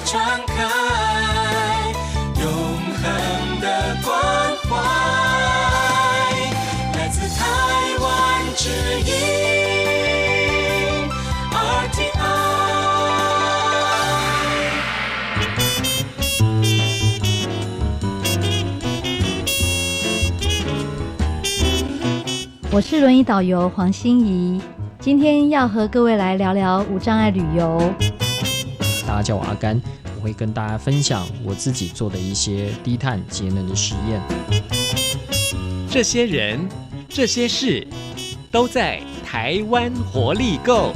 传开永恒的关怀，来自台湾之音 RTI。我是轮椅导游黄欣怡，今天要和各位来聊聊无障碍旅游。大家叫我阿甘，我会跟大家分享我自己做的一些低碳节能的实验。这些人，这些事，都在台湾活力购。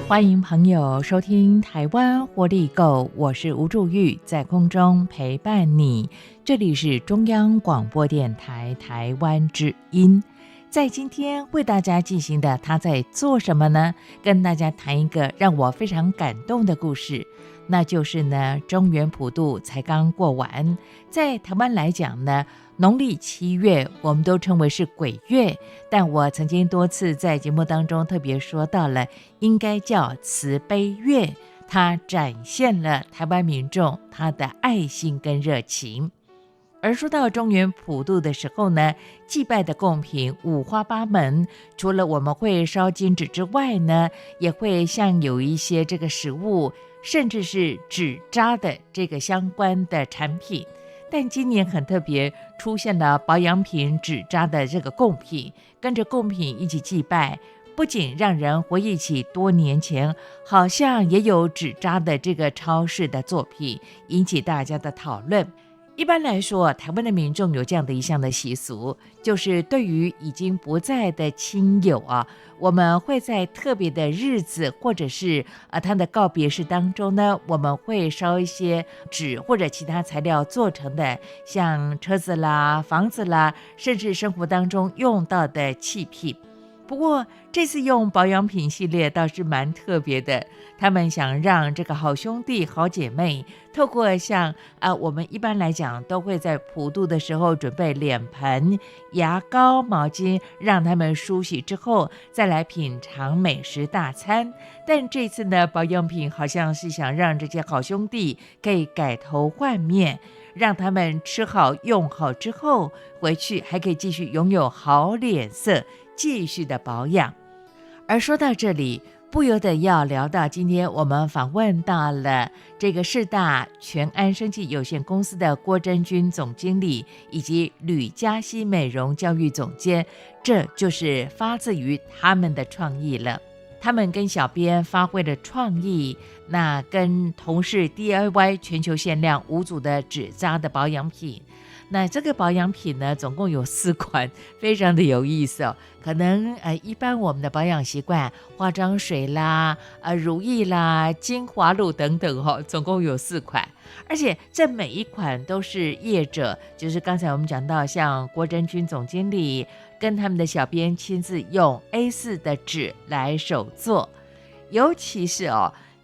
欢迎朋友收听台湾活力购，我是吴祝玉，在空中陪伴你。这里是中央广播电台台湾之音。在今天为大家进行的他在做什么呢？跟大家谈一个让我非常感动的故事，那就是呢，中元普渡才刚过完，在台湾来讲呢，农历7月我们都称为是鬼月，但我曾经多次在节目当中特别说到了，应该叫慈悲月，它展现了台湾民众他的爱心跟热情。而说到中元普渡的时候呢，祭拜的贡品五花八门，除了我们会烧金纸之外呢，也会像有一些这个食物，甚至是纸扎的这个相关的产品。但今年很特别，出现了保养品纸扎的这个贡品，跟着贡品一起祭拜，不仅让人回忆起多年前好像也有纸扎的这个超市的作品，引起大家的讨论。一般来说，台湾的民众有这样的一项的习俗，就是对于已经不在的亲友啊，我们会在特别的日子或者是他的告别式当中呢，我们会烧一些纸或者其他材料做成的，像车子啦、房子啦，甚至生活当中用到的器品。不过这次用保养品系列倒是蛮特别的，他们想让这个好兄弟好姐妹透过像我们一般来讲都会在普渡的时候准备脸盆、牙膏、毛巾，让他们梳洗之后再来品尝美食大餐。但这次呢，保养品好像是想让这些好兄弟可以改头换面，让他们吃好用好之后回去还可以继续拥有好脸色，继续的保养。而说到这里，不由得要聊到今天我们访问到了这个世大全安生技有限公司的郭真君总经理，以及吕嘉熙美容教育总监，这就是发自于他们的创意了。他们跟小编发挥了创意，那跟同事 DIY 全球限量5组的纸扎的保养品。那这个保养品呢，总共有4款，非常的有意思哦。可能一般我们的保养习惯，化妆水啦、乳液啦、精华露等等总共有4款，而且这每一款都是业者，就是刚才我们讲到，像郭真君总经理跟他们的小编亲自用 A4 的纸来手做，尤其是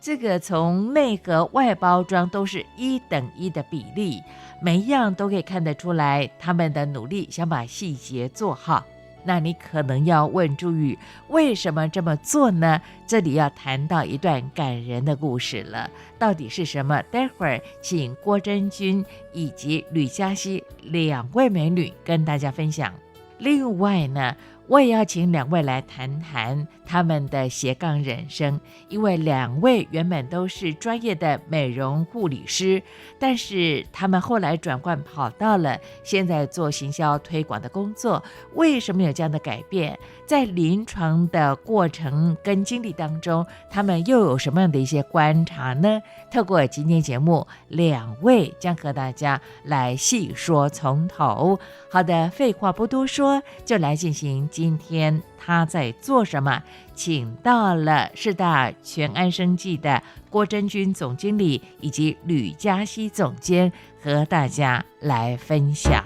这个从内盒外包装都是1:1的比例，每一样都可以看得出来他们的努力，想把细节做好。那你可能要问祝玉，为什么这么做呢？这里要谈到一段感人的故事了，到底是什么？待会儿请郭真君以及吕嘉熙2位美女跟大家分享。另外呢，我也要请2位来谈谈他们的斜杠人生，因为2位原本都是专业的美容护理师，但是他们后来转换跑道了，现在做行销推广的工作。为什么有这样的改变？在临床的过程跟经历当中，他们又有什么样的一些观察呢？透过今天节目，2位将和大家来细说从头。好的，废话不多说，就来进行今天他在做什么。请到了世大全安生技的郭真君总经理以及吕嘉熙总监，和大家来分享。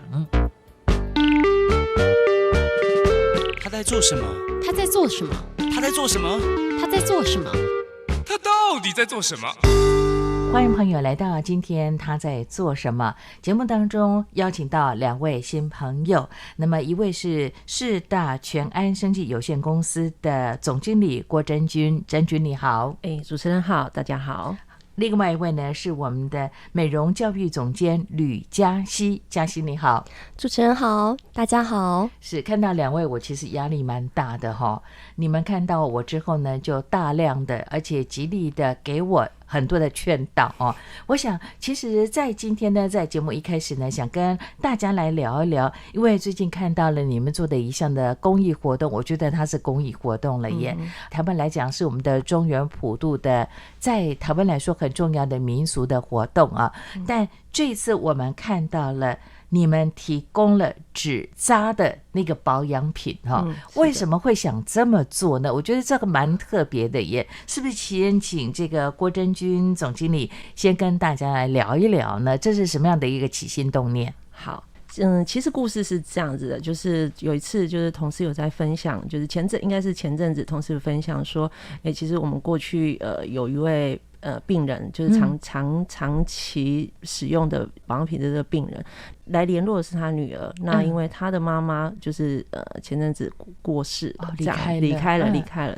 他在做什么？他在做什么？他在做什么？他在做什么？他到底在做什么？欢迎朋友来到今天他在做什么节目当中，邀请到2位新朋友。那么一位是世大全安生技有限公司的总经理郭真君，真君你好。主持人好，大家好。另外一位呢是我们的美容教育总监吕嘉熙，嘉熙你好。主持人好，大家好。是看到2位我其实压力蛮大的齁，你们看到我之后呢就大量的而且极力的给我很多的劝导哦。我想其实在今天呢，在节目一开始呢，想跟大家来聊一聊，因为最近看到了你们做的一项的公益活动，我觉得它是公益活动了耶。台湾来讲是我们的中原普渡的，在台湾来说很重要的民俗的活动啊。但这一次我们看到了你们提供了纸扎的那个保养品为什么会想这么做呢？我觉得这个蛮特别的耶，是不是先请这个郭真君总经理先跟大家来聊一聊呢？这是什么样的一个起心动念？好。其实故事是这样子的，就是有一次就是同事有在分享，就是应该是前阵子同事有分享说，其实我们过去有一位病人，就是长期使用的保养品的这个病人来联络的是他女儿。那因为他的妈妈就是前阵子过世，离开了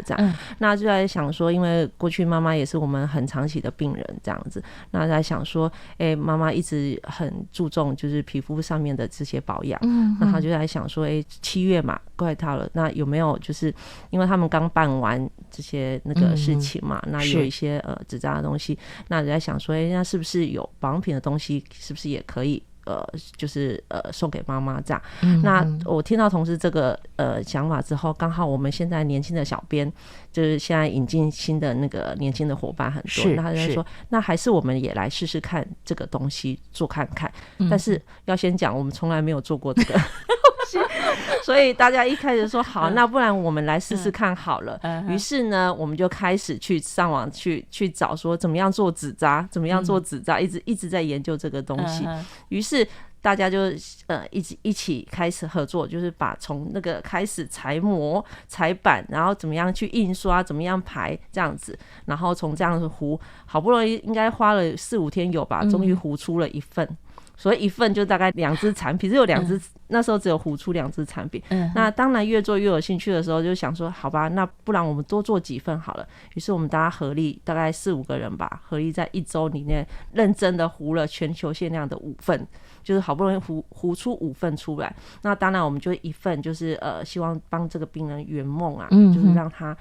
这样。那就在想说，因为过去妈妈也是我们很长期的病人这样子，那在想说妈妈一直很注重就是皮肤上面的这些保养。那他就在想说7月嘛快到了，那有没有就是因为他们刚办完这些那个事情嘛，那有一些纸扎的东西，那就在想说那是不是有保养品的东西是不是也可以就是送给妈妈这样。那我听到同事这个想法之后，刚好我们现在年轻的小编就是现在引进新的那个年轻的伙伴很多，那他就说那还是我们也来试试看这个东西做看看。但是要先讲我们从来没有做过这个所以大家一开始说好，那不然我们来试试看好了。于是呢我们就开始去上网去找说怎么样做纸扎，一直在研究这个东西。于是大家就一起开始合作，就是把从那个开始裁模裁版，然后怎么样去印刷，怎么样排这样子，然后从这样子糊，好不容易应该花了4-5天有吧，终于糊出了一份。所以一份就大概2支产品，只有2支，那时候只有糊出2支产品。那当然越做越有兴趣的时候，就想说好吧，那不然我们多做几份好了。于是我们大家合力，大概4-5个人吧，合力在1周里面认真的糊了全球限量的5份，就是好不容易糊出5份出来。那当然我们就1份就是希望帮这个病人圆梦啊，就是让他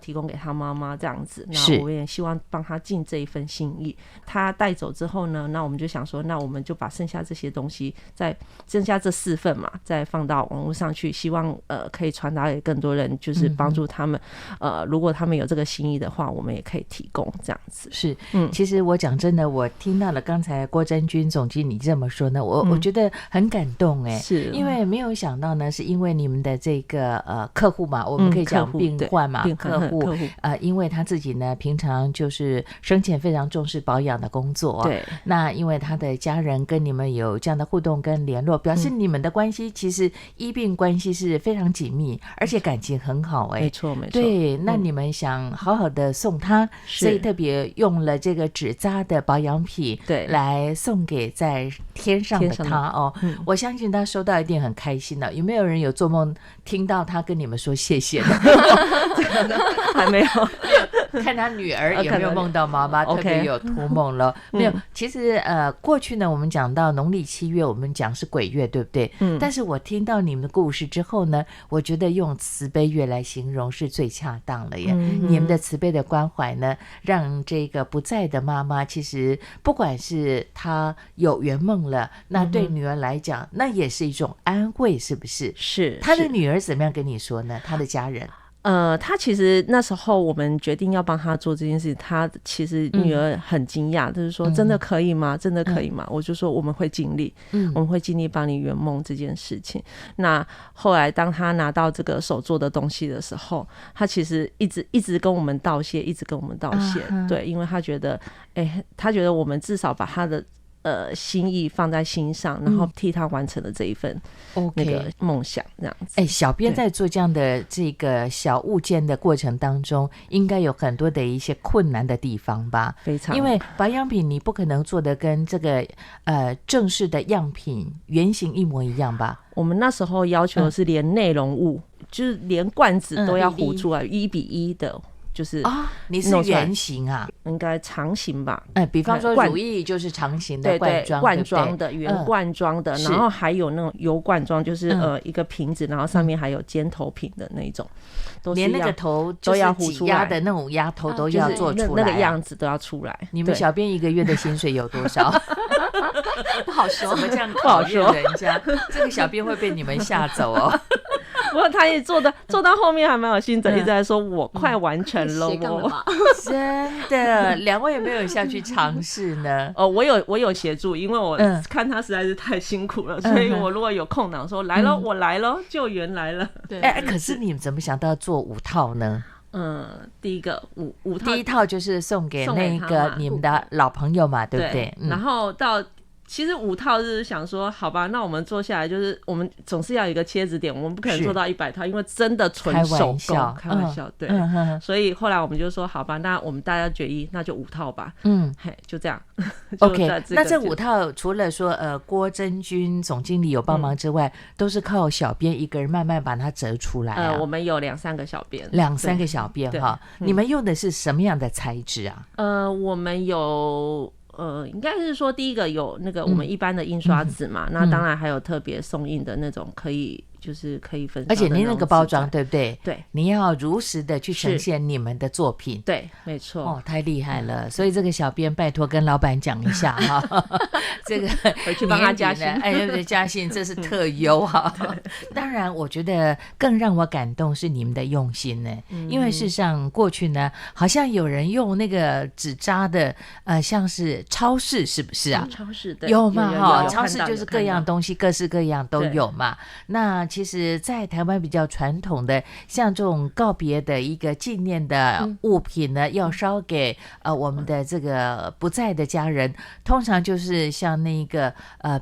提供给他妈妈这样子。那我也希望帮他尽这一份心意。他带走之后呢，那我们就想说，那我们就把剩下这些东西，再剩下这4份嘛，再放到网络上去，希望可以传达给更多人，就是帮助他们。如果他们有这个心意的话，我们也可以提供这样子。是，其实我讲真的，我听到了刚才郭真君总经理这么说呢，我觉得很感动是因为没有想到呢，是因为你们的这个客户嘛，我们可以讲病患嘛，客户因为他自己呢平常就是生前非常重视保养的工作，对，那因为他的家人跟你们有这样的互动跟联络，表示你们的关系其实医病关系是非常紧密，而且感情很好没错。对，那你们想好好的送他，所以特别用了这个纸扎的保养品，对，来送给在天上的他我相信他收到一定很开心的。有没有人有做梦听到他跟你们说谢谢的？还没有。看他女儿有没有梦到妈妈特别有托梦了没有？其实过去呢我们讲到农历7月，我们讲是鬼月对不对？但是我听到你们的故事之后呢，我觉得用慈悲月来形容是最恰当了耶。你们的慈悲的关怀呢，让这个不在的妈妈，其实不管是她有圆梦了，那对女儿来讲那也是一种安慰，是不是？是。她的女儿怎么样跟你说呢？她的家人他其实那时候我们决定要帮他做这件事，他其实女儿很惊讶，就是说真的可以吗？真的可以吗？我就说我们会尽力，我们会尽力帮你圆梦这件事情。那后来当他拿到这个手做的东西的时候，他其实一直跟我们道谢，一直跟我们道谢。对，因为他觉得我们至少把他的心意放在心上，然后替他完成了这一份那个梦想，这样子。小编在做这样的这个小物件的过程当中，应该有很多的一些困难的地方吧？非常，因为保养品你不可能做的跟这个正式的样品原型一模一样吧？我们那时候要求的是连内容物，就是连罐子都要糊出来1:1的。就是你是圆形啊？应该长形吧？比方说乳液就是长形的罐装，罐装的圆罐装的，然后还有那种油罐装，就是一个瓶子，然后上面还有尖头瓶的那种，都是连那个头都要挤压的那种压头都要做出来，那个样子都要出来。你们小编一个月的薪水有多少？不好说，怎么这样考验人家？这个小编会被你们吓走哦。不过他也做到后面还蛮有心得，一直在说我快完成了，真的。两位有没有下去尝试呢？我有协助，因为我看他实在是太辛苦了，所以我如果有空档说来了，我来了，救援来了。对，可是你们怎么想到做5套呢？第一个五套，第一套就是送给那个你们的老朋友嘛，对不对？然后其实5套是想说，好吧，那我们做下来，就是我们总是要有一个切指点，我们不可能做到100套，因为真的纯手工，开玩笑，对。所以后来我们就说，好吧，那我们大家决议，那就5套吧。就这样。OK， 那这5套除了说郭真君总经理有帮忙之外，都是靠小编一个人慢慢把它折出来啊。我们有2-3个小编，2-3个小编哈。你们用的是什么样的材质啊？我们有。应该是说第一个有那个我们一般的印刷纸嘛，那当然还有特别送印的那种可以分烧的，而且您那个包装对不对？对，你要如实的去呈现你们的作品。对，没错。太厉害了！所以这个小编拜托跟老板讲一下哈，这个回去帮他加薪，对，加薪这是特优哈。当然，我觉得更让我感动是你们的用心呢，因为事实上过去呢，好像有人用那个纸扎的，像是超市是不是啊？超市对，有嘛哈？超市就是各样东西，各式各样都有嘛。那其实在台湾比较传统的像这种告别的一个纪念的物品呢，要烧给我们的这个不在的家人，通常就是像那个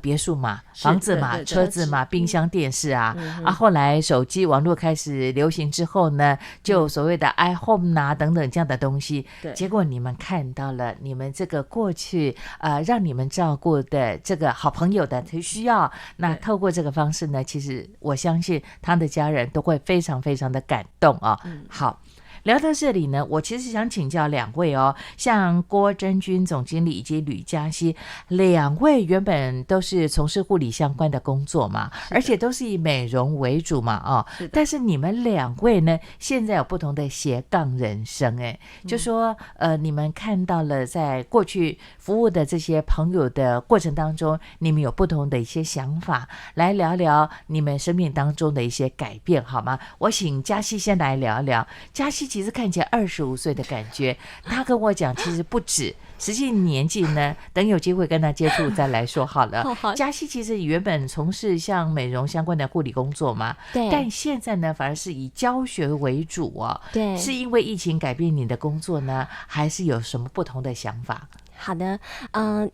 别墅嘛，房子嘛，车子嘛，冰箱电视啊。后来手机网络开始流行之后呢，就所谓的 iHome 啊等等这样的东西。结果你们看到了你们这个过去让你们照顾的这个好朋友的需要，那透过这个方式呢，其实我相信他的家人都会非常非常的感动啊。好，聊到这里呢，我其实想请教2位哦，像郭真君总经理以及吕嘉熙2位原本都是从事护理相关的工作嘛，而且都是以美容为主嘛，但是你们2位呢，现在有不同的斜杠人生，就说你们看到了在过去服务的这些朋友的过程当中，你们有不同的一些想法，来聊聊你们生命当中的一些改变好吗？我请嘉熙先来聊聊。嘉熙其实看起来25岁的感觉，他跟我讲其实不止，实际年纪呢，等有机会跟他接触再来说好了。嘉熙其实原本从事像美容相关的护理工作嘛，对，但现在呢反而是以教学为主哦。对，是因为疫情改变你的工作呢，还是有什么不同的想法？好的，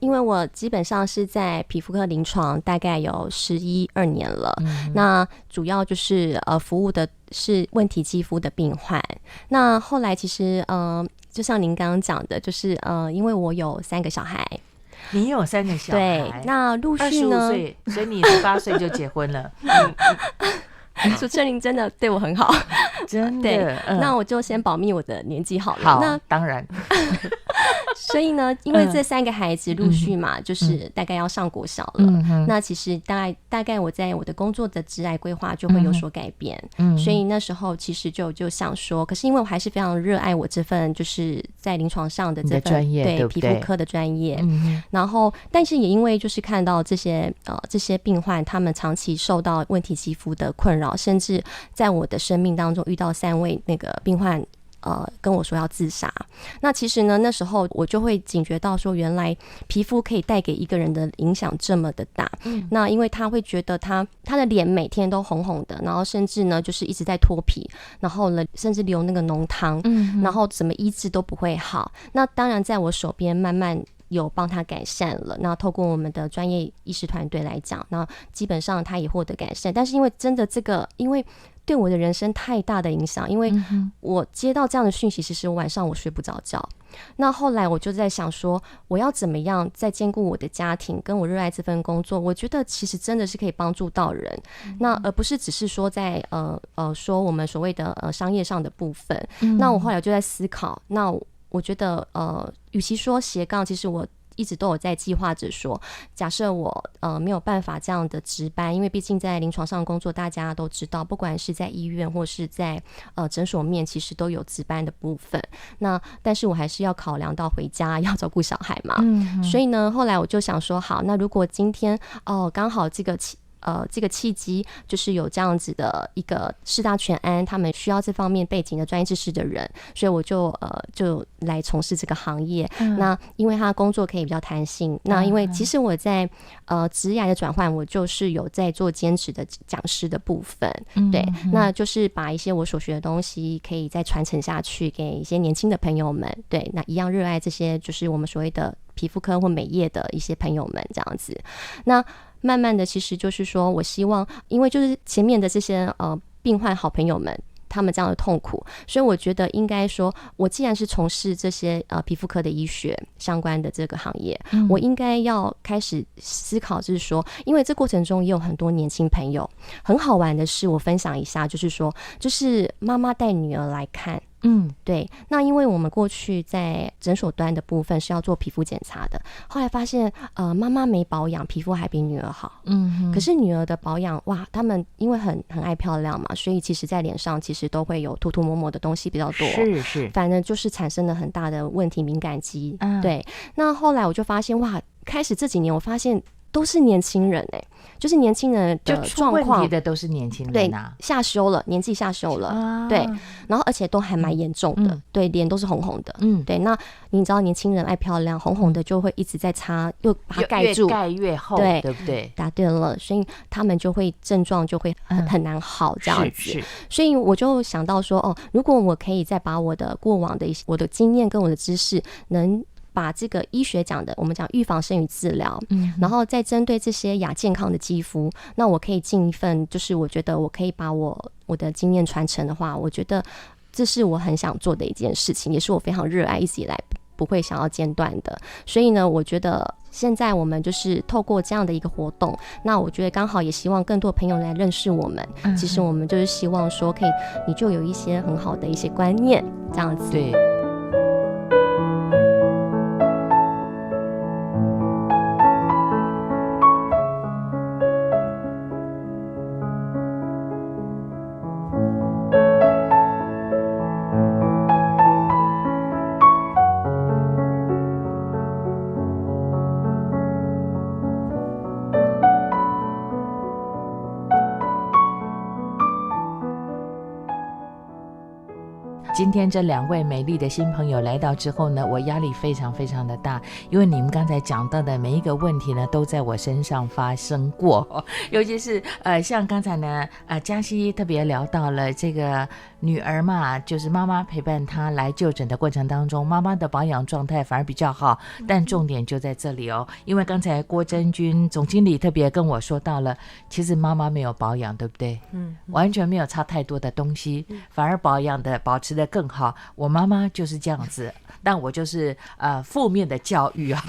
因为我基本上是在皮肤科临床大概有11-12年了，那主要就是服务的是问题肌肤的病患。那后来其实就像您刚刚讲的，就是因为我有3个小孩。你有3个小孩？对，那陆续呢25岁，所以你18岁就结婚了。主持人您真的对我很好，真的。对，那我就先保密我的年纪好了。好，那当然。所以呢，因为这3个孩子陆续嘛，就是大概要上国小了。那其实大概我在我的工作的职涯规划就会有所改变。所以那时候其实就想说，可是因为我还是非常热爱我这份就是在临床上的这份专业，对皮肤科的专业。然后，但是也因为就是看到这些病患，他们长期受到问题肌肤的困扰，甚至在我的生命当中遇到3位那个病患。跟我说要自杀。那其实呢，那时候我就会警觉到说，原来皮肤可以带给一个人的影响这么的大。那因为他会觉得他的脸每天都红红的，然后甚至呢就是一直在脱皮，然后呢甚至流那个脓汤，然后怎么医治都不会好。那当然在我手边慢慢有帮他改善了。那透过我们的专业医师团队来讲，那基本上他也获得改善。但是因为真的这个，因为对我的人生太大的影响，因为我接到这样的讯息，其实晚上我睡不着觉。那后来我就在想说，我要怎么样再兼顾我的家庭跟我热爱这份工作？我觉得其实真的是可以帮助到人，那而不是只是说在说我们所谓的商业上的部分。那我后来就在思考，那我觉得与其说斜杠，其实我一直都有在计划着说，假设我没有办法这样的值班，因为毕竟在临床上工作，大家都知道，不管是在医院或是在诊所面，其实都有值班的部分。那但是我还是要考量到回家要照顾小孩嘛，所以呢，后来我就想说，好，那如果今天刚好这个契机就是有这样子的一个世大全安，他们需要这方面背景的专业知识的人，所以我就来从事这个行业。那因为他的工作可以比较弹性，那因为其实我在职涯的转换，我就是有在做兼职的讲师的部分，对，那就是把一些我所学的东西可以再传承下去给一些年轻的朋友们，对，那一样热爱这些就是我们所谓的皮肤科或美业的一些朋友们这样子。那慢慢的，其实就是说我希望，因为就是前面的这些病患好朋友们，他们这样的痛苦，所以我觉得应该说，我既然是从事这些皮肤科的医学相关的这个行业，我应该要开始思考，就是说，因为这过程中也有很多年轻朋友，很好玩的是，我分享一下，就是说，就是妈妈带女儿来看。对，那因为我们过去在诊所端的部分是要做皮肤检查的，后来发现妈妈没保养，皮肤还比女儿好。可是女儿的保养，哇，他们因为很爱漂亮嘛，所以其实在脸上其实都会有涂涂抹抹的东西比较多，是，反正就是产生了很大的问题，敏感肌。对，那后来我就发现，哇，开始这几年我发现都是年轻人就是年轻人的状况，就出问题的都是年轻人啊，对，下修了，年纪下修了，对，然后而且都还蛮严重的，对，脸都是红红的，对，那你知道年轻人爱漂亮，红红的就会一直在擦，又把它盖住，越盖越厚，对不对？答对了，所以他们就会症状就会很难好这样子，所以我就想到说，如果我可以再把我的过往的一些我的经验跟我的知识能把这个医学讲的，我们讲预防胜于治疗，然后再针对这些亚健康的肌肤，那我可以尽一份，就是我觉得我可以把我的经验传承的话，我觉得这是我很想做的一件事情，也是我非常热爱，一直以来不会想要间断的。所以呢，我觉得现在我们就是透过这样的一个活动，那我觉得刚好也希望更多朋友来认识我们。其实我们就是希望说，可以你就有一些很好的一些观念，这样子。对。今天这两位美丽的新朋友来到之后呢，我压力非常非常的大，因为你们刚才讲到的每一个问题呢，都在我身上发生过，尤其是像刚才呢，嘉熙特别聊到了这个女儿嘛，就是妈妈陪伴她来就诊的过程当中，妈妈的保养状态反而比较好，但重点就在这里哦，因为刚才郭真君总经理特别跟我说到了，其实妈妈没有保养，对不对？完全没有差太多的东西，反而保养的保持的更好。我妈妈就是这样子，但我就是负面的教育啊。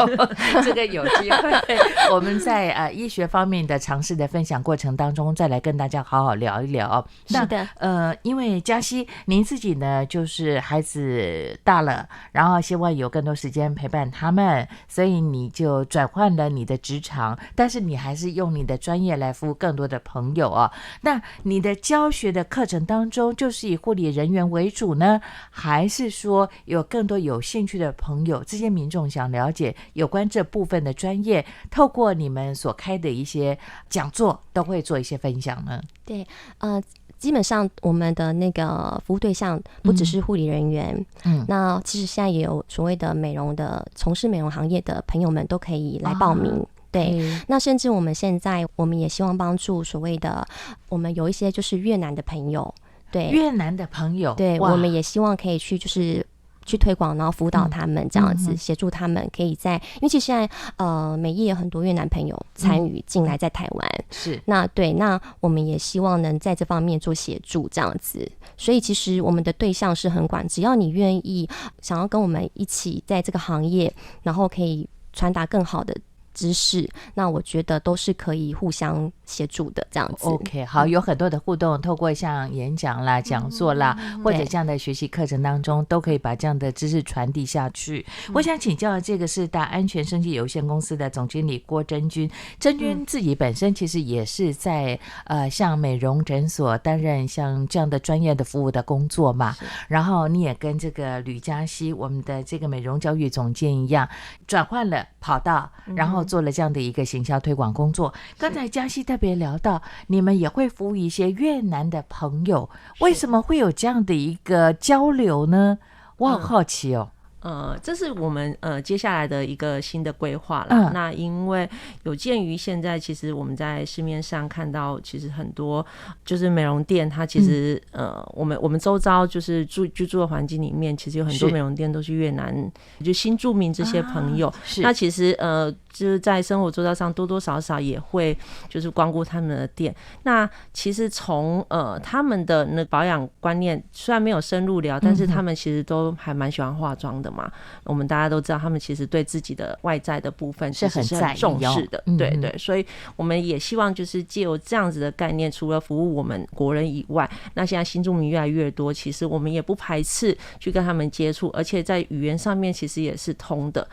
这个有机会我们在医学方面的尝试的分享过程当中，再来跟大家好好聊一聊。是的，因为嘉熙您自己呢，就是孩子大了，然后希望有更多时间陪伴他们，所以你就转换了你的职场，但是你还是用你的专业来服务更多的朋友啊。那你的教学的课程当中，就是以护理人员为主呢，还是说有更多有兴趣的朋友，这些民众想了解有关这部分的专业，透过你们所开的一些讲座，都会做一些分享呢？对，基本上我们的那个服务对象不只是护理人员，那其实现在也有所谓的美容的，从事美容行业的朋友们都可以来报名。对，那甚至我们现在我们也希望帮助所谓的，我们有一些就是越南的朋友，对，越南的朋友，对，我们也希望可以去就是去推广，然后辅导他们这样子，协助他们可以因为其实现在美业有很多越南朋友参与进来在台湾，是那我们也希望能在这方面做协助这样子。所以其实我们的对象是很广，只要你愿意想要跟我们一起在这个行业，然后可以传达更好的知识，那我觉得都是可以互相协助的这样子。 OK， 好，有很多的互动，透过像演讲啦、讲座啦，或者这样的学习课程当中，都可以把这样的知识传递下去。我想请教的这个是大安全生技有限公司的总经理郭真君，真君自己本身其实也是在像美容诊所担任像这样的专业的服务的工作嘛，然后你也跟这个吕嘉熙我们的这个美容教育总监一样，转换了跑道，然后做了这样的一个行销推广工作。刚才嘉熙特别聊到你们也会服务一些越南的朋友，为什么会有这样的一个交流呢？我好好奇哦。这是我们接下来的一个新的规划啦。那因为有鉴于现在其实我们在市面上看到，其实很多就是美容店，它其实我们周遭就是居住的环境里面，其实有很多美容店都是越南就新住民这些朋友。那其实就是在生活周遭上多多少少也会就是光顾他们的店。那其实从他们的那保养观念虽然没有深入聊，但是他们其实都还蛮喜欢化妆的嘛。我们大家都知道他们其实对自己的外在的部分其实是很重视的。对对，所以我们也希望就是借由这样子的概念，除了服务我们国人以外，那现在新住民越来越多，其实我们也不排斥去跟他们接触，而且在语言上面其实也是通的。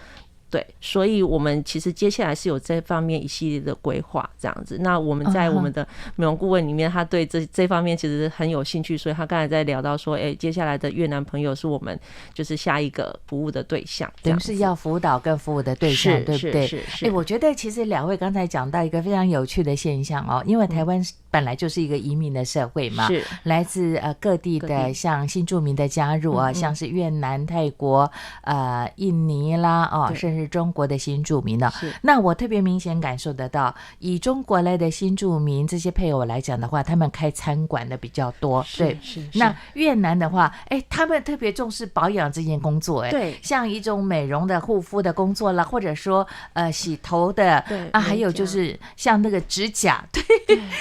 对，所以我们其实接下来是有这方面一系列的规划这样子。那我们在我们的美容顾问里面，他对这方面其实很有兴趣，所以他刚才在聊到说，接下来的越南朋友是我们就是下一个服务的对象，等于是要辅导跟服务的对象，对不对？是。我觉得其实两位刚才讲到一个非常有趣的现象哦，因为台湾本来就是一个移民的社会嘛，是来自各地的像新住民的加入啊，像是越南、泰国、印尼啦甚至中国的新住民呢。那我特别明显感受得到，以中国来的新住民这些配偶来讲的话，他们开餐馆的比较多。对，是。那越南的话，他们特别重视保养这件工作，对，像一种美容的护肤的工作啦，或者说洗头的，对啊，还有就是像那个指甲，对，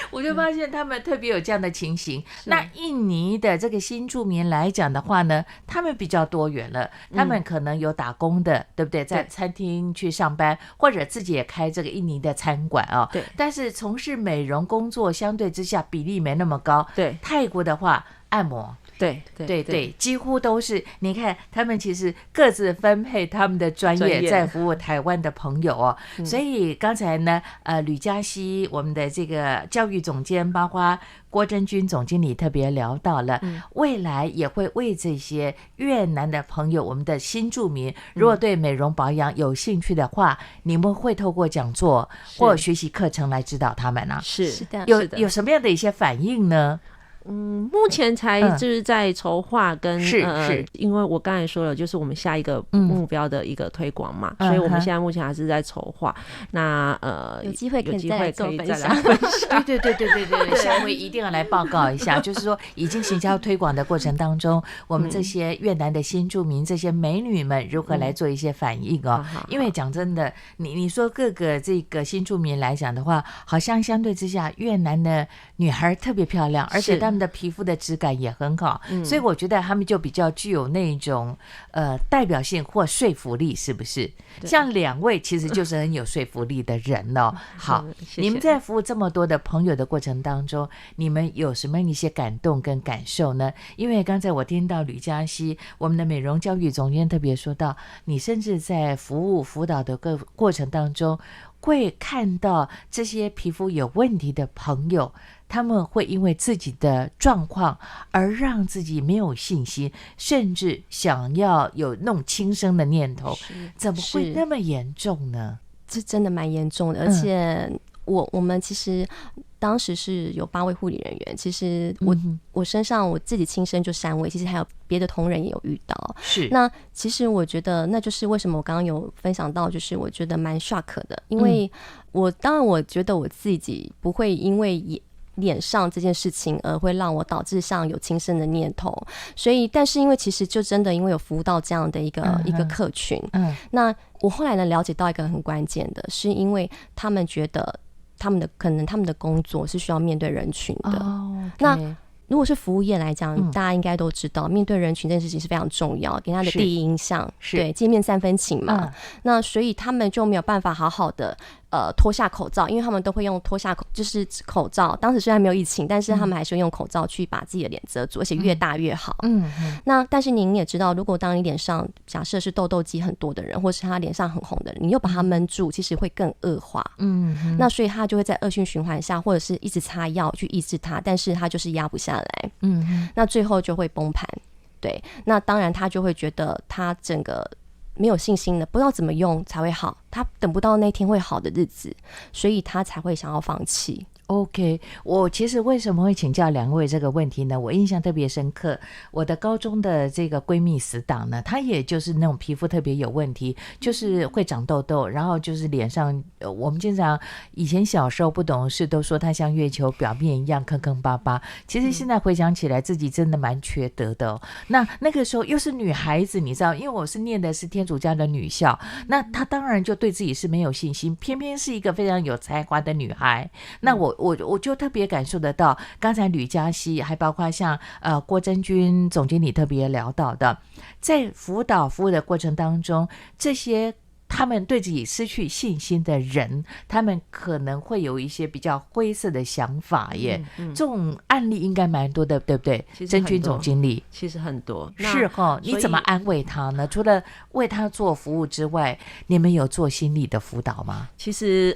我就发现他们特别有这样的情形。那印尼的这个新住民来讲的话呢，他们比较多元了，他们可能有打工的，对不对？在餐厅去上班，或者自己也开这个印尼的餐馆啊。对。但是从事美容工作相对之下比例没那么高。对。泰国的话，按摩。对对对，几乎都是。你看他们其实各自分配他们的专业在服务台湾的朋友哦。所以刚才呢吕嘉熙我们的这个教育总监，包括郭真君总经理特别聊到了，未来也会为这些越南的朋友，我们的新住民，如果对美容保养有兴趣的话，你们会透过讲座或学习课程来指导他们啊。是的。有什么样的一些反应呢？目前才就是在筹划跟因为我刚才说了，就是我们下一个目标的一个推广嘛，所以我们现在目前还是在筹划。那有机会可以再来分享。对，下回一定要来报告一下，就是说已经行销推广的过程当中，我们这些越南的新住民这些美女们如何来做一些反应哦。因为讲真的，你说各个这个新住民来讲的话，好像相对之下越南的女孩特别漂亮，而且他们的皮肤的质感也很好，所以我觉得他们就比较具有那种代表性或说服力，是不是？像两位其实就是很有说服力的人哦。好，谢谢。你们在服务这么多的朋友的过程当中，你们有什么一些感动跟感受呢？因为刚才我听到吕嘉熙我们的美容教育总监特别说到，你甚至在服务辅导的过程当中会看到这些皮肤有问题的朋友，他们会因为自己的状况而让自己没有信心，甚至想要有那种轻生的念头，怎么会那么严重呢？这真的蛮严重的，而且我们其实当时是有8位护理人员，其实我身上我自己亲身就3位，其实还有别的同仁也有遇到。是，那其实我觉得那就是为什么我刚刚有分享到，就是我觉得蛮 shock 的，因为我当然我觉得我自己不会因为脸上这件事情而会让我导致像有轻生的念头。所以但是因为其实就真的因为有服务到这样的一个客群，那我后来呢了解到一个很关键的是，因为他们觉得可能他们的工作是需要面对人群的。那如果是服务业来讲，大家应该都知道，面对人群这件事情是非常重要，给他的第一印象，对，见面3分情嘛。那所以他们就没有办法好好的脱下口罩，因为他们都会用脱下就是口罩。当时虽然没有疫情，但是他们还是会用口罩去把自己的脸遮住，而且越大越好。那但是您也知道，如果当你脸上假设是痘痘肌很多的人，或是他脸上很红的人，你又把他闷住，其实会更恶化。那所以他就会在恶性循环下，或者是一直擦药去抑制它，但是他就是压不下来。那最后就会崩盘。对，那当然他就会觉得他整个没有信心的，不知道怎么用才会好，他等不到那天会好的日子，所以他才会想要放弃。OK， 我其实为什么会请教两位这个问题呢？我印象特别深刻，我的高中的这个闺蜜死党呢，她也就是那种皮肤特别有问题，就是会长痘痘，然后就是脸上我们经常以前小时候不懂事都说她像月球表面一样坑坑巴巴，其实现在回想起来自己真的蛮缺德的哦。那个时候又是女孩子，你知道，因为我是念的是天主教的女校，那她当然就对自己是没有信心，偏偏是一个非常有才华的女孩。那我就特别感受得到，刚才吕嘉熙还包括像郭真君总经理特别聊到的，在辅导服务的过程当中，这些他们对自己失去信心的人，他们可能会有一些比较灰色的想法耶。这种案例应该蛮多的，对不对？真君总经理，其实很多是齁，你怎么安慰他呢？除了为他做服务之外，你们有做心理的辅导吗？其实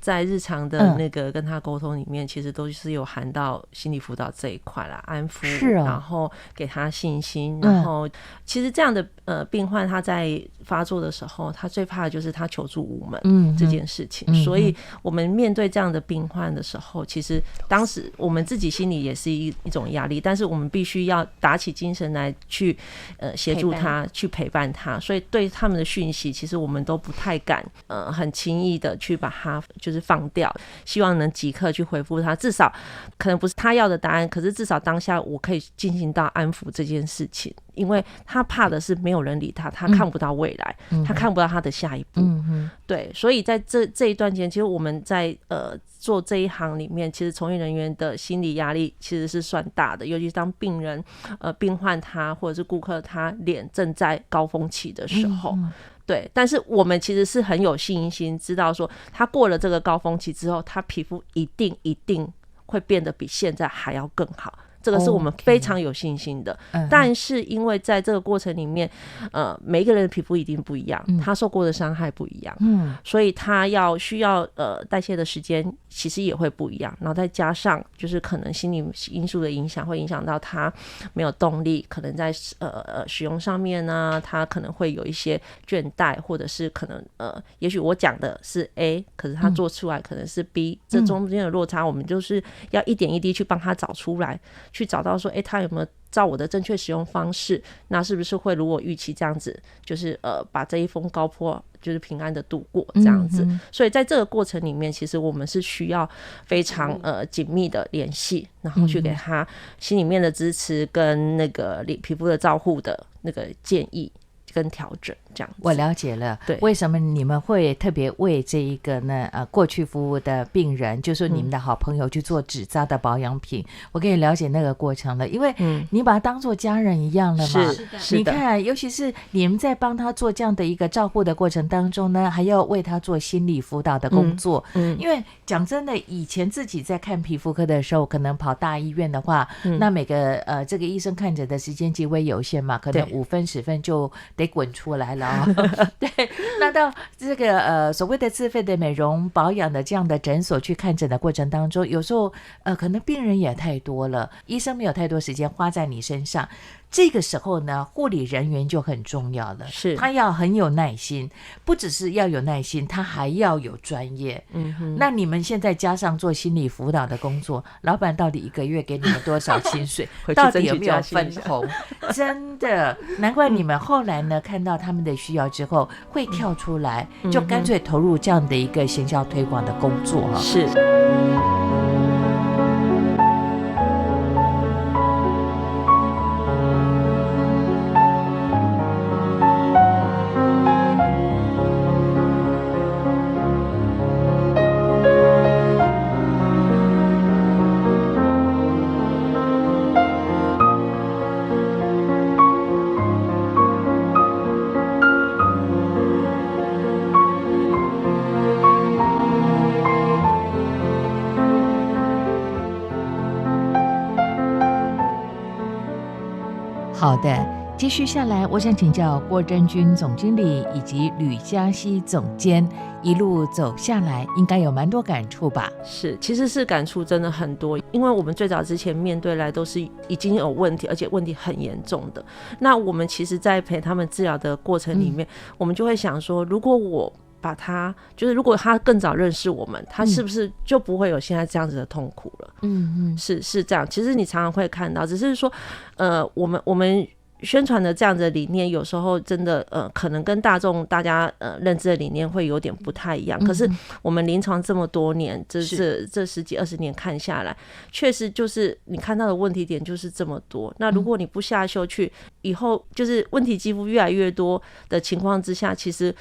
在日常的那个跟他沟通里面，其实都是有含到心理辅导这一块啦，安抚，是然后给他信心，然后其实这样的病患他在发作的时候，他最怕的就是他求助无门这件事情。所以我们面对这样的病患的时候，其实当时我们自己心里也是一种压力，但是我们必须要打起精神来去协助他，去陪伴他。所以对他们的讯息，其实我们都不太敢很轻易的去把它就是放掉，希望能即刻去回复他，至少可能不是他要的答案，可是至少当下我可以进行到安抚这件事情。因为他怕的是没有人理他，他看不到未来，他看不到他的下一步。对，所以在这一段间，其实我们在做这一行里面，其实从业人员的心理压力其实是算大的，尤其是当病人病患他或者是顾客他脸正在高峰期的时候。对，但是我们其实是很有信心，知道说他过了这个高峰期之后，他皮肤一定会变得比现在还要更好。这个是我们非常有信心的。但是因为在这个过程里面每一个人的皮肤一定不一样，他受过的伤害不一样，所以他需要代谢的时间其实也会不一样，然后再加上就是可能心理因素的影响，会影响到他没有动力，可能在使用上面呢，他可能会有一些倦怠，或者是可能也许我讲的是 A， 可是他做出来可能是 B，这中间的落差我们就是要一点一滴去帮他找出来，去找到说他有没有照我的正确使用方式，那是不是会如我预期这样子，就是把这一峰高坡就是平安的度过这样子。所以在这个过程里面，其实我们是需要非常紧密的联系，然后去给他心里面的支持跟那个皮肤的照护的那个建议跟调整这样子。我了解了，对，为什么你们会特别为这一个呢过去服务的病人，就说你们的好朋友去做纸扎的保养品，我可以了解那个过程了，因为你把他当做家人一样了嘛。是你看，尤其是你们在帮他做这样的一个照顾的过程当中呢，还要为他做心理辅导的工作。因为讲真的，以前自己在看皮肤科的时候，可能跑大医院的话，那每个这个医生看诊的时间极为有限嘛，可能5分10分就得滚出来了。对，那到这个所谓的自费的美容保养的这样的诊所去看诊的过程当中，有时候可能病人也太多了，医生没有太多时间花在你身上。这个时候呢，护理人员就很重要了，是他要很有耐心，不只是要有耐心，他还要有专业。那你们现在加上做心理辅导的工作，老板到底一个月给你们多少薪水？到底有没有分红？真的，难怪你们后来呢看到他们的需要之后，会跳出来，就干脆投入这样的一个行销推广的工作。是。好的，继续下来，我想请教郭真君总经理以及吕嘉熙总监，一路走下来，应该有蛮多感触吧？是，其实是感触真的很多，因为我们最早之前面对来都是已经有问题，而且问题很严重的。那我们其实在陪他们治疗的过程里面，我们就会想说，如果我把他，就是如果他更早认识我们，他是不是就不会有现在这样子的痛苦了？是这样。其实你常常会看到，只是说，我们宣传的这样的理念，有时候真的可能跟大家认知的理念会有点不太一样。可是我们临床这么多年，这10几20年看下来，确实就是你看到的问题点就是这么多。那如果你不下修去，以后就是问题肌肤越来越多的情况之下，其实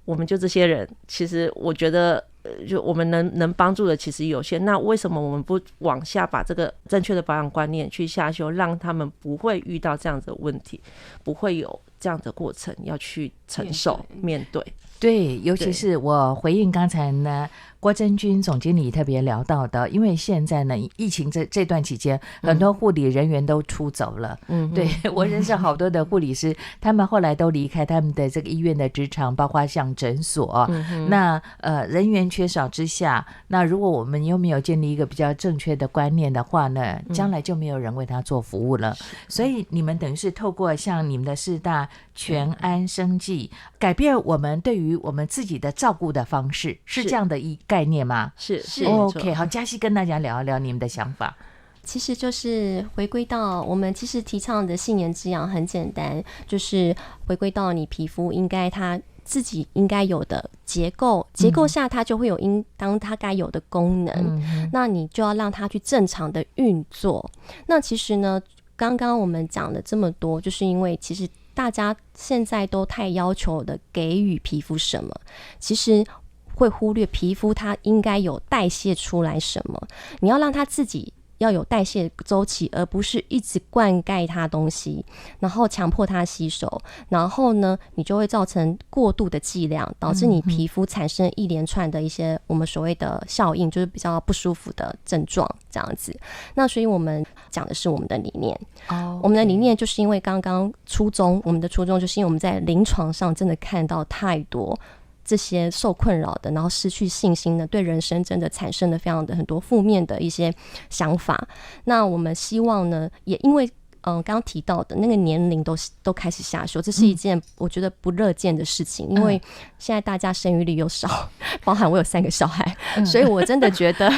我们就这些人，其实我觉得就我们能帮助的其实有限。那为什么我们不往下把这个正确的保养观念去下修，让他们不会遇到这样的问题，不会有这样的过程要去承受面对。对，尤其是我回应刚才呢郭真君总经理特别聊到的，因为现在呢疫情这段期间，很多护理人员都出走了。对，我认识好多的护理师，他们后来都离开他们的这个医院的职场，包括像诊所。那人员缺少之下，那如果我们又没有建立一个比较正确的观念的话呢，将来就没有人为他做服务了。所以你们等于是透过像你们的4大全安生技，改变我们对于我们自己的照顾的方式，是这样的一概念吗？是 OK， 好，嘉熙跟大家聊一聊你们的想法。其实就是回归到我们其实提倡的信念之养很简单，就是回归到你皮肤应该它自己应该有的结构下，它就会有应当它该有的功能。那你就要让它去正常的运作。那其实呢，刚刚我们讲了这么多，就是因为其实大家现在都太要求的给予皮肤什么，其实会忽略皮肤它应该有代谢出来什么。你要让它自己要有代谢周期，而不是一直灌溉它东西，然后强迫它吸收，然后呢你就会造成过度的剂量，导致你皮肤产生一连串的一些我们所谓的效应，就是比较不舒服的症状这样子。那所以我们讲的是我们的理念。我们的理念就是因为刚刚我们的初衷就是因为我们在临床上真的看到太多这些受困扰的，然后失去信心的，对人生真的产生了非常的很多负面的一些想法。那我们希望呢，也因为刚刚提到的那个年龄都开始下修，这是一件我觉得不乐见的事情，因为现在大家生育率又少，包含我有3个小孩，所以我真的觉得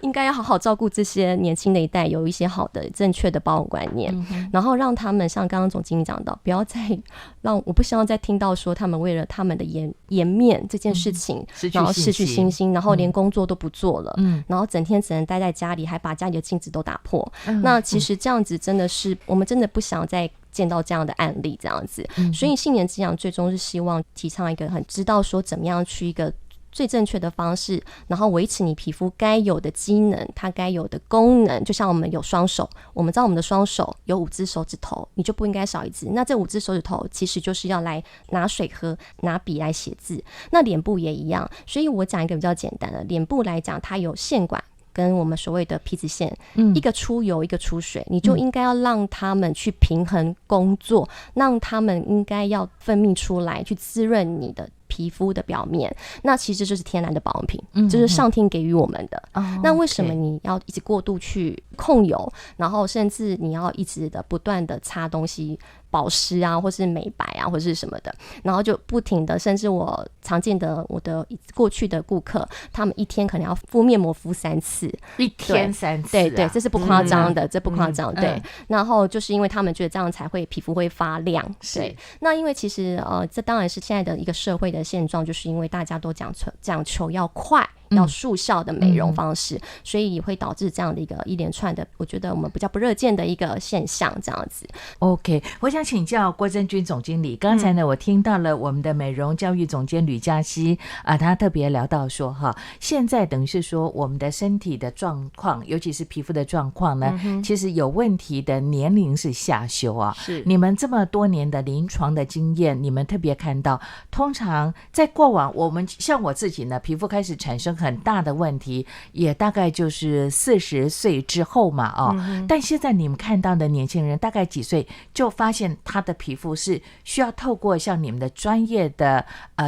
应该要好好照顾这些年轻的一代，有一些好的正确的保养观念，然后让他们像刚刚总经理讲到，不要再我不希望再听到说他们为了他们的颜面这件事情，然后失去信心，然后连工作都不做了，然后整天只能待在家里，还把家里的镜子都打破。那其实这样子真的是我们真的不想再见到这样的案例这样子。所以信念之养最终是希望提倡一个很知道说怎么样去一个最正确的方式，然后维持你皮肤该有的机能，它该有的功能。就像我们有双手，我们知道我们的双手有5只手指头，你就不应该少1只。那这5只手指头其实就是要来拿水喝，拿笔来写字。那脸部也一样，所以我讲一个比较简单的，脸部来讲，它有线管跟我们所谓的皮脂腺，一个出油一个出水，你就应该要让他们去平衡工作，让他们应该要分泌出来去滋润你的皮肤的表面。那其实就是天然的保养品，就是上天给予我们的。那为什么你要一直过度去控油，然后甚至你要一直的不断的擦东西，保湿啊，或是美白啊，或是什么的，然后就不停的，甚至我常见的我的过去的顾客，他们一天可能要敷面膜敷3次，一天3次、对对，这是不夸张的，这不夸张，对。然后就是因为他们觉得这样才会皮肤会发亮，对。那因为其实这当然是现在的一个社会的现状，就是因为大家都讲求要快，要速效的美容方式，所以也会导致这样的一个一连串的，我觉得我们比较不热见的一个现象，这样子。OK， 我想请教郭真君总经理，刚才呢，我听到了我们的美容教育总监吕嘉熙他特别聊到说现在等于是说我们的身体的状况，尤其是皮肤的状况呢，其实有问题的年龄是下修是你们这么多年的临床的经验，你们特别看到，通常在过往我们像我自己呢，皮肤开始产生很大的问题也大概就是40岁之后嘛但现在你们看到的年轻人大概几岁就发现他的皮肤是需要透过像你们的专业的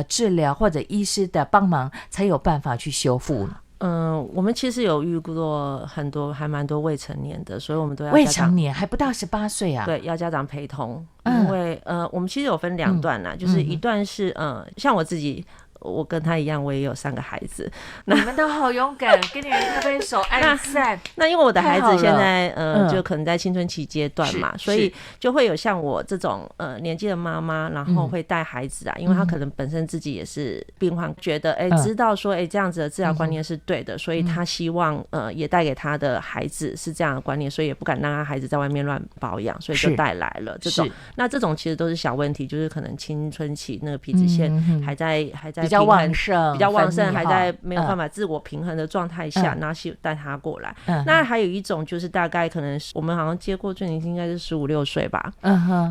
治疗或者医师的帮忙才有办法去修复呢？我们其实有遇过很多还蛮多未成年的，所以我们都要未成年还不到18岁啊？对，要家长陪同。因为我们其实有分2段啦，就是一段是像我自己，我跟他一样，我也有3个孩子。你们都好勇敢，跟你们拍拍手按赞。那因为我的孩子现在就可能在青春期阶段嘛，所以就会有像我这种年纪的妈妈，然后会带孩子因为他可能本身自己也是病患，觉得知道说这样子的治疗观念是对的，所以他希望也带给他的孩子是这样的观念，所以也不敢让他孩子在外面乱保养，所以就带来了这种。那这种其实都是小问题，就是可能青春期那个皮脂腺还在比较旺盛，还在没有办法自我平衡的状态下，然后带他过来。那还有一种就是大概可能我们好像接过最年轻应该是15、16岁吧，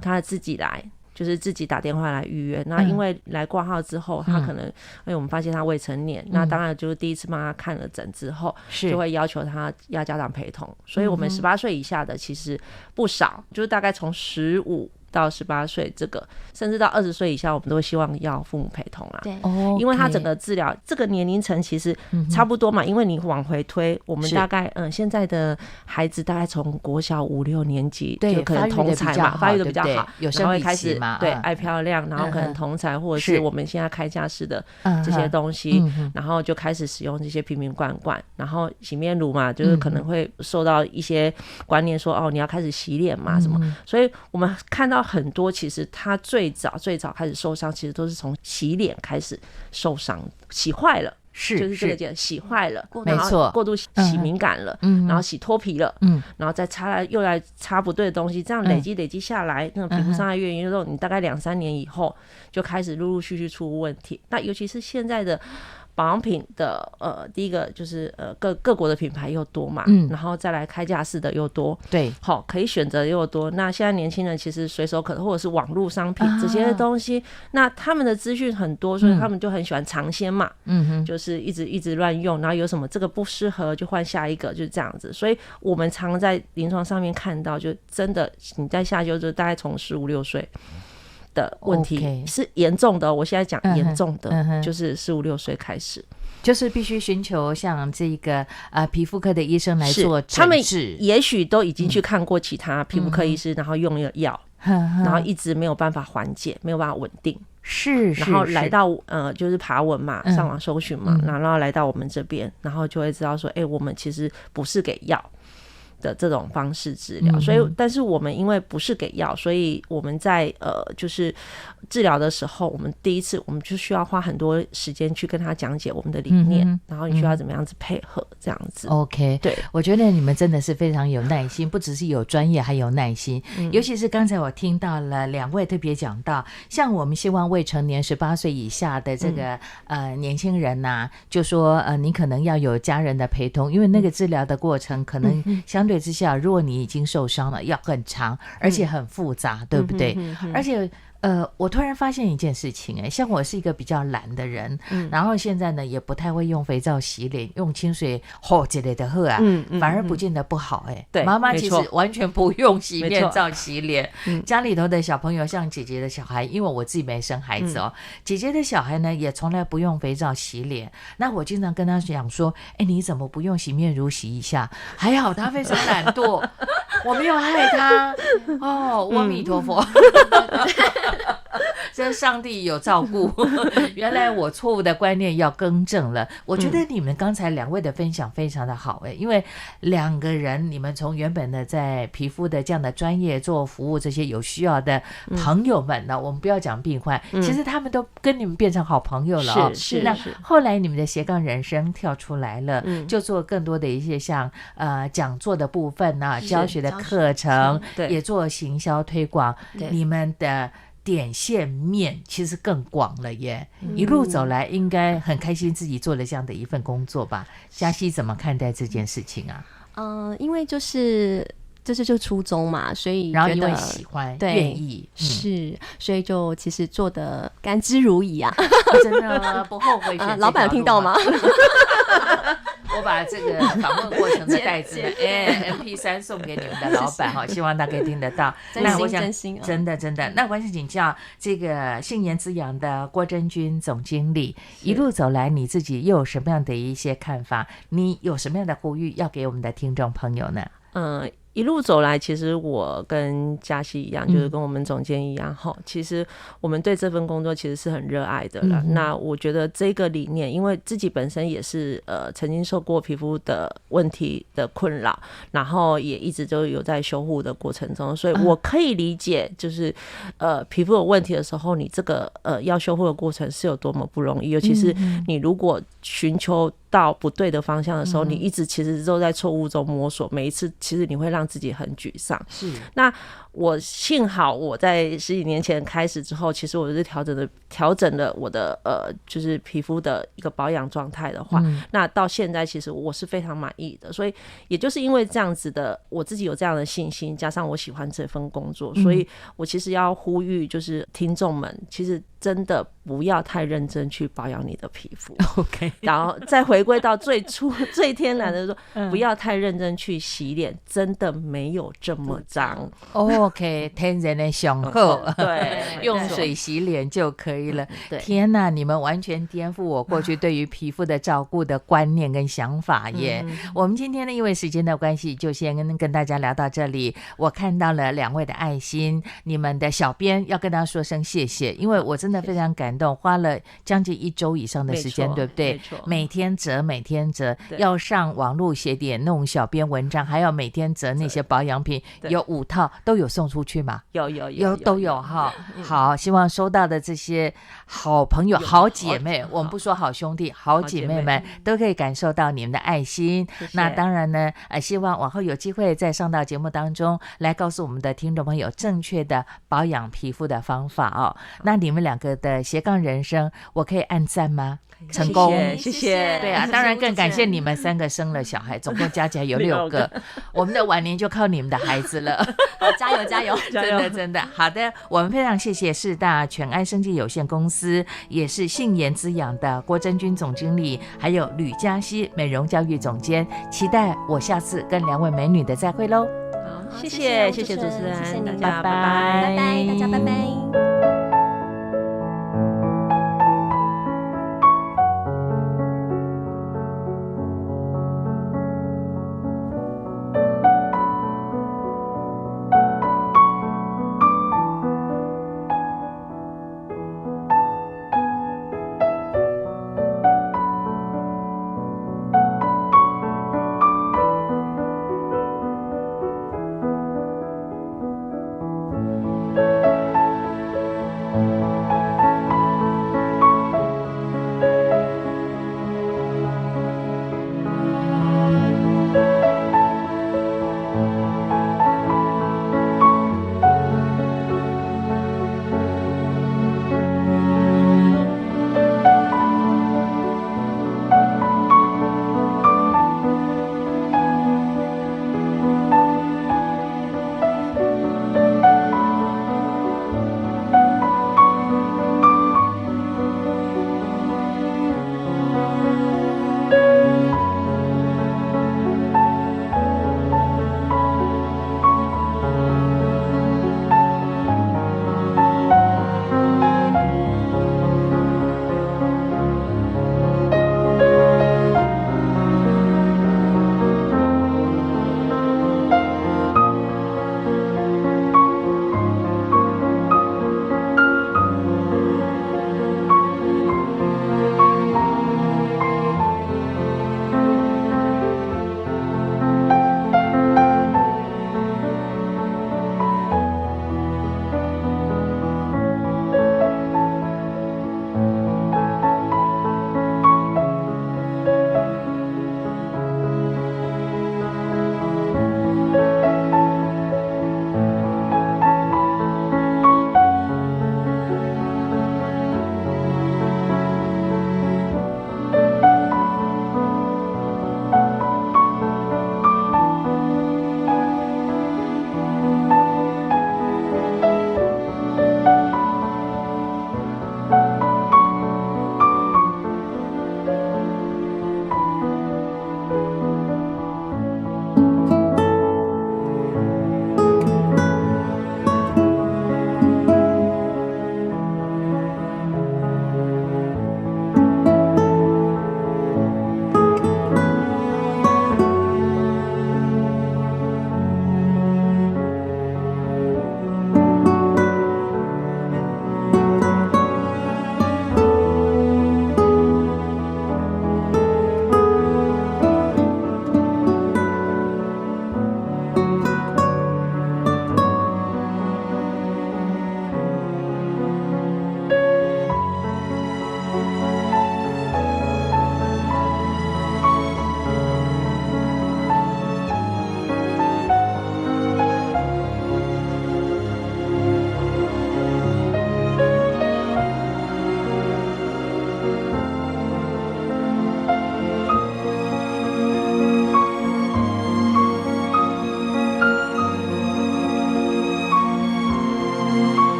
他自己来。就是自己打电话来预约，那因为来挂号之后，他可能我们发现他未成年，那当然就是第一次帮他看了诊之后，就会要求他要家长陪同，所以我们18岁以下的其实不少，就是大概从15到18岁这个，甚至到20岁以下，我们都会希望要父母陪同啦。对，因为他整个治疗这个年龄层其实差不多嘛，因为你往回推，我们大概现在的孩子大概从国小5、6年级就可能同才嘛，发育的比较好，然后会开始对爱漂亮，然后可能同才或者是我们现在开架式的这些东西，然后就开始使用这些瓶瓶罐罐，然后洗面乳嘛，就是可能会受到一些观念说你要开始洗脸嘛什么，所以我们看到很多其实他最早开始受伤，其实都是从洗脸开始受伤，洗坏了。就是这个点洗坏了，没错，过度洗敏感了，然后洗脱皮了，然后再又来擦不对的东西，这样累积下来，那种皮肤伤害越严重，你大概2、3年以后就开始陆陆续续出问题。那尤其是现在的保养品的第一个就是各国的品牌又多嘛，然后再来开架式的又多，对，好，可以选择又多。那现在年轻人其实随手可得，或者是网络商品这些东西，那他们的资讯很多，所以他们就很喜欢尝鲜嘛，就是一直乱用，然后有什么这个不适合就换下一个，就是这样子。所以我们常在临床上面看到，就真的你在下修就大概从15、16岁。的问题是严重的，我现在讲严重的，就是15、16岁开始，就是必须寻求像这个皮肤科的医生来做诊治。他们也许都已经去看过其他皮肤科医师，然后用了药，然后一直没有办法缓解，没有办法稳定，然后来到就是爬文嘛，上网搜寻嘛，然后来到我们这边，然后就会知道说，我们其实不是给药的这种方式治疗，所以但是我们因为不是给药，所以我们在就是治疗的时候，我们第一次我们就需要花很多时间去跟他讲解我们的理念，然后你需要怎么样子配合这样子。OK， 对，我觉得你们真的是非常有耐心，不只是有专业还有耐心，尤其是刚才我听到了2位特别讲到，像我们希望未成年18岁以下的这个年轻人啊，就说你可能要有家人的陪同，因为那个治疗的过程可能相对之下，如果你已经受伤了，要很长，而且很复杂，对不对？而且我突然发现一件事情，像我是一个比较懒的人，然后现在呢也不太会用肥皂洗脸，用清水吼之类的喝啊，反而不见得不好。对，妈妈其实完全不用洗面皂洗脸，家里头的小朋友，像姐姐的小孩，因为我自己没生孩子姐姐的小孩呢也从来不用肥皂洗脸，那我经常跟他讲说，你怎么不用洗面乳洗一下？还好他非常懒惰，我没有害他阿弥陀佛。这上帝有照顾，原来我错误的观念要更正了。我觉得你们刚才2位的分享非常的好，因为2个人，你们从原本的在皮肤的这样的专业做服务，这些有需要的朋友们呢，我们不要讲病患，其实他们都跟你们变成好朋友了是那后来你们的斜杠人生跳出来了，就做更多的一些像讲座的部分啊，教学的课程，也做行销推广，你们的点线面其实更广了耶，一路走来应该很开心自己做了这样的一份工作吧。嘉西怎么看待这件事情啊？因为就是这是就初衷嘛，所以然后因为觉得喜欢对愿意，是，所以就其实做的甘之如饴啊。真的不后悔选这条路老板有听到吗？我把这个访问过程的袋子MP3 送给你们的老板哈，希望他可以听得到。那我想真的那我想请教这个信言滋养的郭真君总经理，一路走来你自己又有什么样的一些看法？你有什么样的呼吁要给我们的听众朋友呢？一路走来，其实我跟嘉熙一样，就是跟我们总监一样其实我们对这份工作其实是很热爱的了。那我觉得这个理念，因为自己本身也是曾经受过皮肤的问题的困扰，然后也一直都有在修护的过程中，所以我可以理解，就是皮肤有问题的时候，你这个要修护的过程是有多么不容易，尤其是你如果寻求到不对的方向的时候，你一直其实都在错误中摸索，每一次其实你会让自己很沮丧。是，那我幸好我在10几年前开始之后，其实我是调整了我的就是皮肤的一个保养状态的话，那到现在其实我是非常满意的。所以也就是因为这样子的，我自己有这样的信心，加上我喜欢这份工作，所以我其实要呼吁就是听众们，其实真的不要太认真去保养你的皮肤OK， 然后再回归到最初最天然的说，不要太认真去洗脸，真的没有这么脏。OK， 天然的上好，对，用水洗脸就可以了。天哪，你们完全颠覆我过去对于皮肤的照顾的观念跟想法耶。我们今天呢，因为时间的关系，就先跟大家聊到这里。我看到了2位的爱心，你们的小编要跟大家说声谢谢，因为我真的非常感动，花了将近1周以上的时间，对不对？每天折，要上网络写点那种小编文章，还要每天折那些保养品，有5套都有送出去吗？有都有哈。好，希望收到的这些好朋友、好姐妹，我们不说好兄弟，好姐妹们都可以感受到你们的爱心。那当然呢，希望往后有机会再上到节目当中来告诉我们的听众朋友正确的保养皮肤的方法哦。那你们2个的斜杠人生，我可以按赞吗？成功，谢谢。对啊，当然更感谢你们3个生了小孩，总共加起来有6个，我们的晚年就靠你们的孩子了。加油加油！真的好的，我们非常谢谢世大全安生技有限公司，也是信言滋养的郭真君总经理，还有吕嘉熙美容教育总监，期待我下次跟2位美女的再会喽。好，谢谢主持人，谢谢您，大家拜拜，大家拜拜。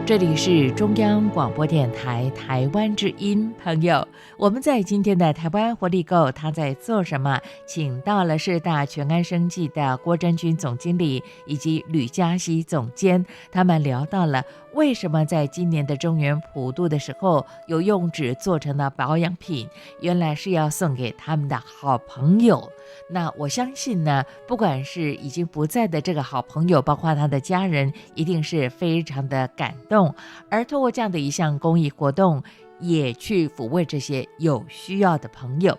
这里是中央广播电台台湾之音。朋友，我们在今天的台湾活力购他在做什么，请到了世大全安生技的郭真君总经理以及吕嘉熙总监，他们聊到了为什么在今年的中元普渡的时候有用纸做成的保养品，原来是要送给他们的好朋友。那我相信呢，不管是已经不在的这个好朋友，包括他的家人，一定是非常的感动，而透过这样的一项公益活动，也去抚慰这些有需要的朋友。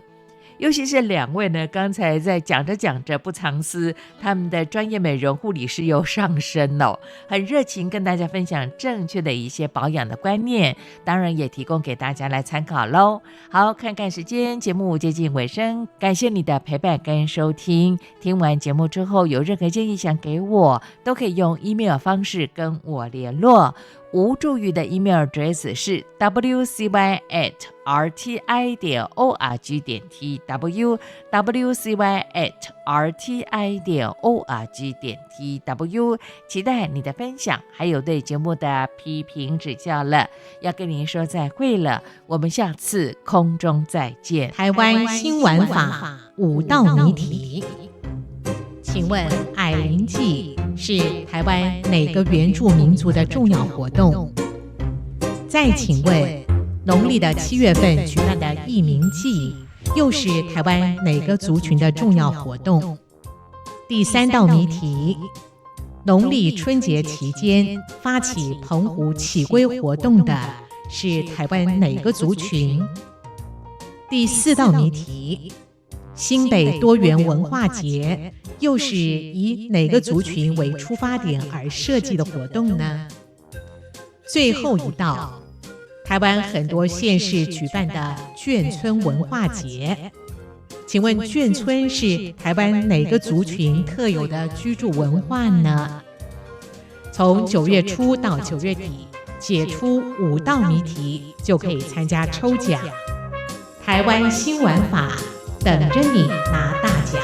尤其是两位呢，刚才在讲着讲着不藏私，他们的专业美容护理师又上身了，很热情跟大家分享正确的一些保养的观念，当然也提供给大家来参考咯。好，看看时间，节目接近尾声，感谢你的陪伴跟收听。听完节目之后，有任何建议想给我，都可以用 email 方式跟我联络。吴祝玉的 email address 是 wcy@rti.org.tw wcy@rti.org.tw， 期待你的分享，还有对节目的批评指教了。要跟您说再会了，我们下次空中再见。台湾新玩法5道谜题，请问矮灵祭是台湾哪个原住民族的重要活动？再请问农历的7月份举办的义民祭又是台湾哪个族群的重要活动？第3道谜题，农历春节期间发起澎湖起龟活动的是台湾哪个族群？第4道谜题，新北多元文化节又是以哪个族群为出发点而设计的活动呢？最后一道，台湾很多县市举办的眷村文化节，请问眷村是台湾哪个族群特有的居住文化呢？从9月初到9月底，解出5道谜题就可以参加抽奖。台湾新玩法等着你拿大奖。